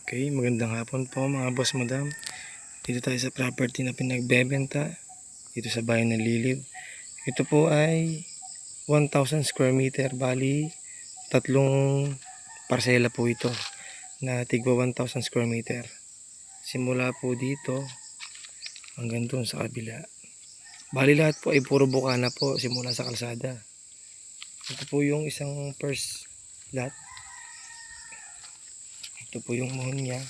Okay, magandang hapon po mga boss madam. Dito tayo sa property na pinagbebenta dito sa bayan ng Liliw. Ito po ay 1,000 square meter, bali tatlong parsela po ito na tigwa 1,000 square meter. Simula po dito hanggang doon sa kabila. Bali lahat po ay puro bukana po simula sa kalsada. Ito po yung isang first lot. Ito po yung muhon niya.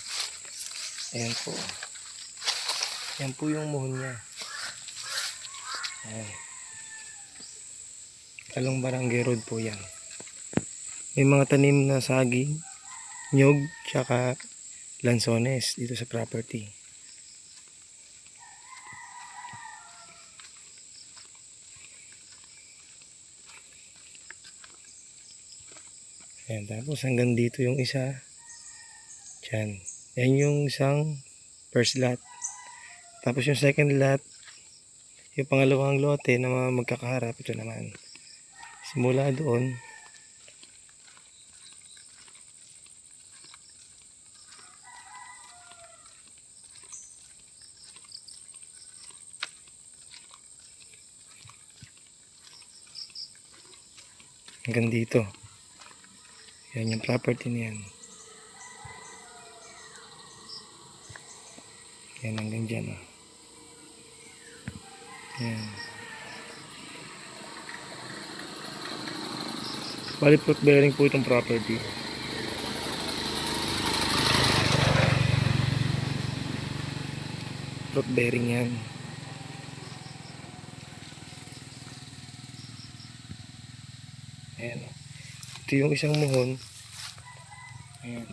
Ayan po. Yan po yung muhon niya. Ayan. Talong Barangay Road po yan. May mga tanim na saging, nyog, tsaka lansones dito sa property. Ayan, tapos hanggang dito yung isa. Diyan. Yan yung isang first lot. Tapos yung second lot, yung pangalawang lote na magkakaharap, ito naman. Simula doon, hanggang dito. Yan yung property niyan. Yan hanggang dyan. Yan. Bali fruit bearing po itong property. Fruit bearing yan. Ayan. Ito yung isang muhon. Ayan.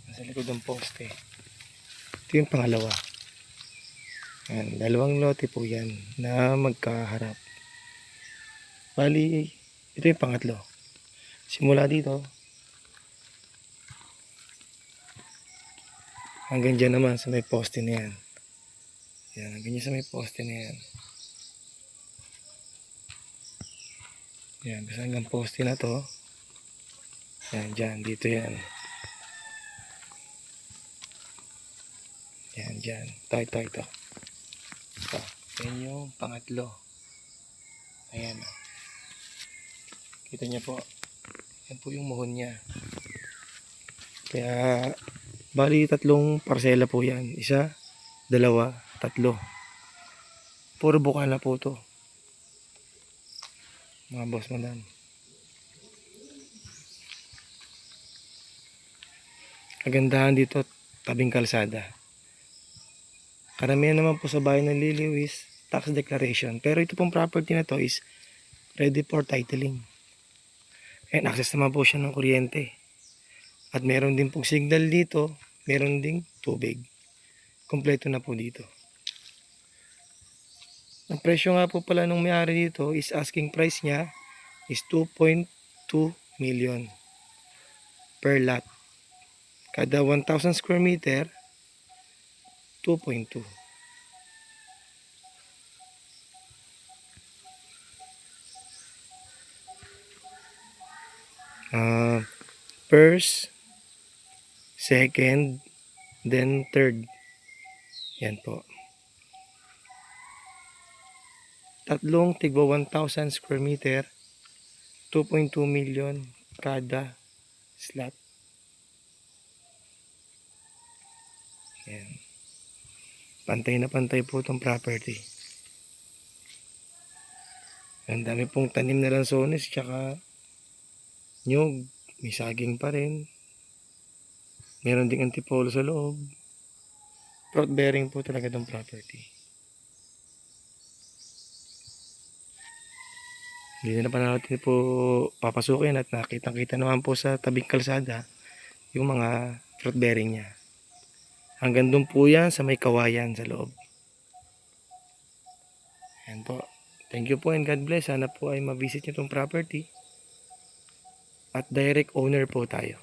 Nasa likod ng poste. Ito yung pangalawa. Ayan. Dalawang lote po yan na magkaharap. Bali, ito yung pangatlo. Simula dito hanggang dyan naman sa may poste na yan. Yan, hanggang dyan sa may poste na yan. Yan, basta hanggang poste na to. Yan, dyan, dito yan. Yan, dyan. Ito. Ito. Yan yung pangatlo. Ayan. Kita niya po. Yan po yung muhon niya. Kaya, bali tatlong parsela po yan. Isa, dalawa, tatlo. Puro bukana po to. Mga boss madam. Kagandahan dito, tabing kalsada. Karamihan naman po sa bayan ng Liliw is tax declaration. Pero ito pong property na to is ready for titling. And access naman po siya ng kuryente. At meron din pong signal dito, meron ding tubig. Kompleto na po dito. Ang presyo nga po pala nung may-ari dito is asking price niya is 2.2 million per lot. Kada 1,000 square meter, 2.2. First, second, then third. Yan po. Tatlong tigwa 1,000 square meter, 2.2 million kada slot. Yan. Pantay na pantay po itong property. Ang dami pong tanim na lansones tsaka nyog. May saging pa rin. Meron ding antipolo sa loob. Fruit bearing po talaga itong property. Hindi na pa natin po papasukin at nakitang-kita naman po sa tabing kalsada yung mga fruit bearing niya. Hanggang doon po yan sa may kawayan sa loob. Ayan po. Thank you po and God bless. Sana po ay ma-visit nyo itong property. At direct owner po tayo.